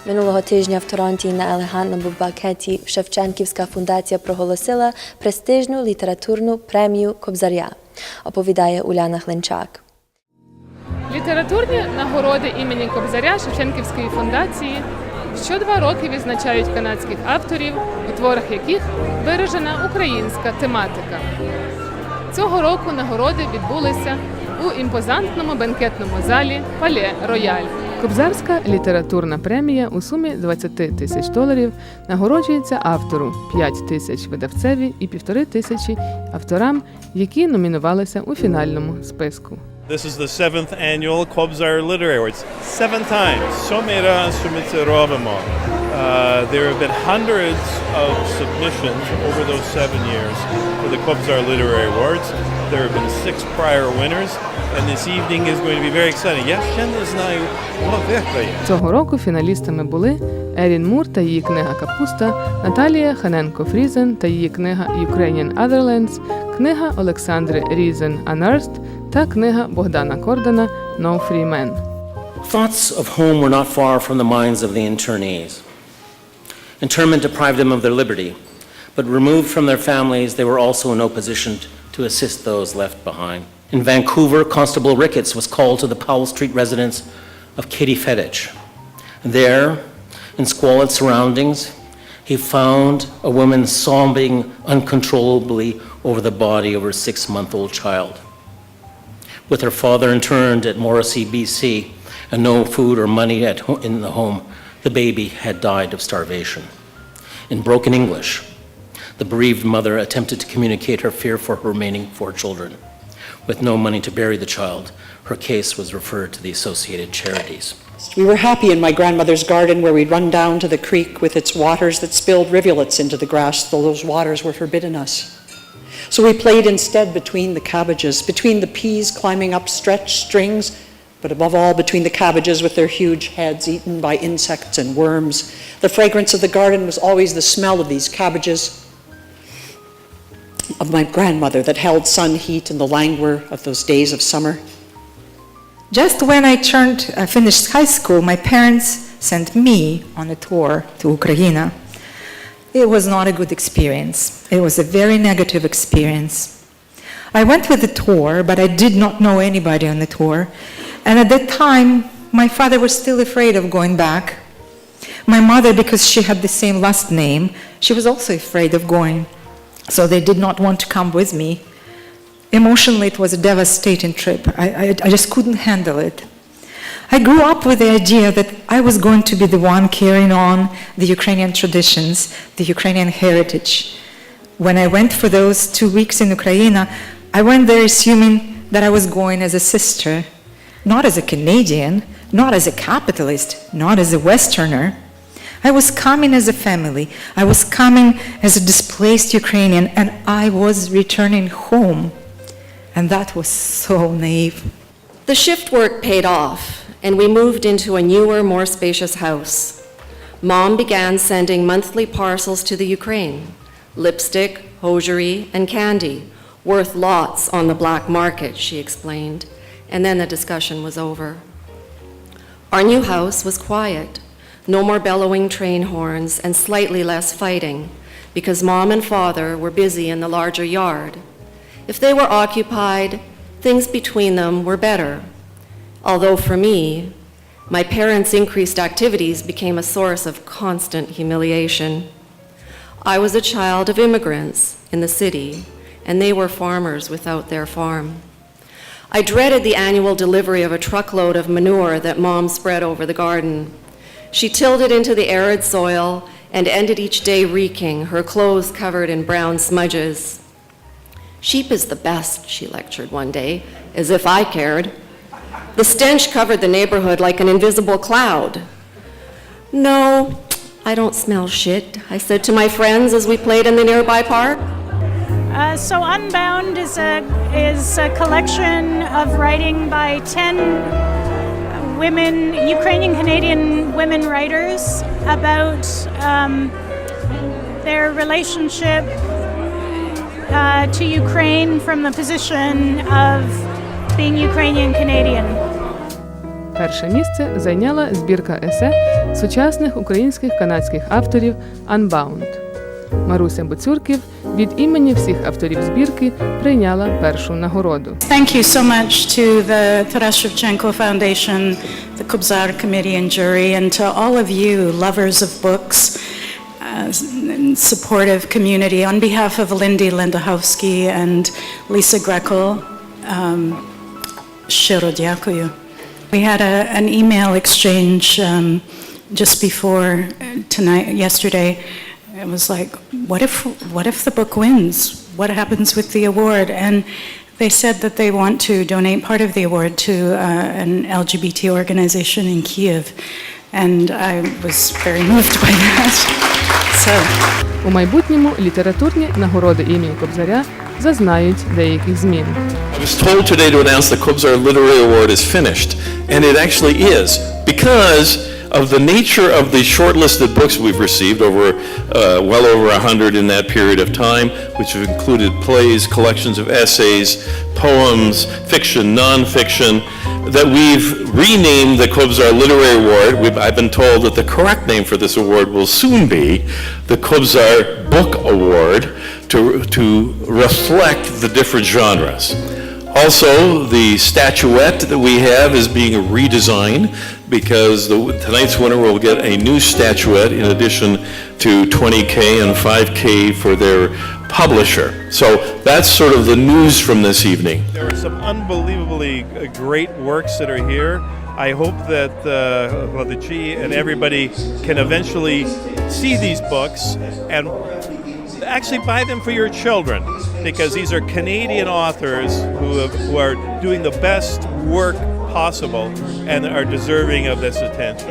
Минулого тижня в Торонті на елегантному банкеті Шевченківська фундація проголосила престижну літературну премію Кобзаря, оповідає Уляна Хленчак. Літературні нагороди імені Кобзаря Шевченківської фундації що 2 роки відзначають канадських авторів, у творах яких виражена українська тематика. Цього року нагороди відбулися у імпозантному бенкетному залі Пале Рояль. Кобзарська літературна премія у сумі $20 тисяч нагороджується автору, 5 тисяч видавцеві і 1,5 тисячі авторам, які номінувалися у фінальному списку. This is the 7th annual Kobzar Literary Awards. 7 times. Somera Sumitserobamo. There have been hundreds of submissions over those 7 years for the Kobzar Literary Awards. There have been 6 prior winners, and this evening is going to be very exciting. Я ще не знаю, Цього року фіналістами були Ерін Мур та її книга «Капуста», Наталія Ханенко-Фрізен та її книга «Ukrainian Otherlands», книга Олександри Різен «Unearthed» та книга Богдана Кордана «No Free Men». Thoughts of home were not far from the minds of the internees. Internment deprived them of their liberty, but removed from their families, they were also in no position to assist those left behind. In Vancouver, Constable Ricketts was called to the Powell Street residence of Katie Fedich. There, in squalid surroundings, he found a woman sobbing uncontrollably over the body of her 6-month-old child. With her father interned at Morrissey, BC, and no food or money in the home, the baby had died of starvation. In broken English, the bereaved mother attempted to communicate her fear for her remaining 4 children. With no money to bury the child, her case was referred to the Associated Charities. We were happy in my grandmother's garden where we'd run down to the creek with its waters that spilled rivulets into the grass, though those waters were forbidden us. So we played instead between the cabbages, between the peas climbing up stretched strings, but above all between the cabbages with their huge heads eaten by insects and worms. The fragrance of the garden was always the smell of these cabbages, of my grandmother that held sun heat and the languor of those days of summer. Just when I finished high school, my parents sent me on a tour to Ukraine. It was not a good experience. It was a very negative experience. I went with the tour, but I did not know anybody on the tour. And at that time, my father was still afraid of going back. My mother, because she had the same last name, she was also afraid of going. So they did not want to come with me. Emotionally, it was a devastating trip. I just couldn't handle it. I grew up with the idea that I was going to be the one carrying on the Ukrainian traditions, the Ukrainian heritage. When I went for those 2 weeks in Ukraine, I went there assuming that I was going as a sister, not as a Canadian, not as a capitalist, not as a Westerner. I was coming as a family. I was coming as a displaced Ukrainian, and I was returning home. And that was so naive. The shift work paid off, and we moved into a newer, more spacious house. Mom began sending monthly parcels to the Ukraine, lipstick, hosiery, and candy, worth lots on the black market, she explained, and then the discussion was over. Our new house was quiet. No more bellowing train horns and slightly less fighting, because Mom and Father were busy in the larger yard. If they were occupied, things between them were better. Although for me, my parents' increased activities became a source of constant humiliation. I was a child of immigrants in the city, and they were farmers without their farm. I dreaded the annual delivery of a truckload of manure that Mom spread over the garden. She tilled it into the arid soil and ended each day reeking, her clothes covered in brown smudges. Sheep is the best, she lectured one day, as if I cared. The stench covered the neighborhood like an invisible cloud. No, I don't smell shit, I said to my friends as we played in the nearby park. So Unbound is a collection of writing by 10 women, Ukrainian Canadian women writers about their relationship to Ukraine from the position of being Ukrainian Canadian. Перше місце зайняла збірка есе сучасних українських канадських авторів Unbound. Маруся Буцюрків від імені всіх авторів збірки прийняла першу нагороду. Thank you so much to the Taras Shevchenko Foundation, the Kobzar Committee and Jury, and to all of you lovers of books, supportive community. On behalf of Lindy Lendahovsky and Lisa Greco, щиро дякую. We had an email exchange just before yesterday. It was like, what if the book wins? What happens with the award? And they said that they want to donate part of the award to an LGBT organization in Kyiv. And I was very moved by that. У майбутньому літературні нагороди імені Кобзаря зазнають деяких змін. I was told today to announce the Kobzar Literary Award is finished, and it actually is, because of the nature of the shortlisted books we've received, well over 100 in that period of time, which have included plays, collections of essays, poems, fiction, non-fiction, that we've renamed the Kobzar Literary Award. I've been told that the correct name for this award will soon be the Kobzar Book Award to reflect the different genres. Also, the statuette that we have is being redesigned because tonight's winner will get a new statuette in addition to 20K and 5K for their publisher. So that's sort of the news from this evening. There are some unbelievably great works that are here. I hope that Vladici and everybody can eventually see these books and actually buy them for your children, because these are Canadian authors who are doing the best work possible and are deserving of this attention.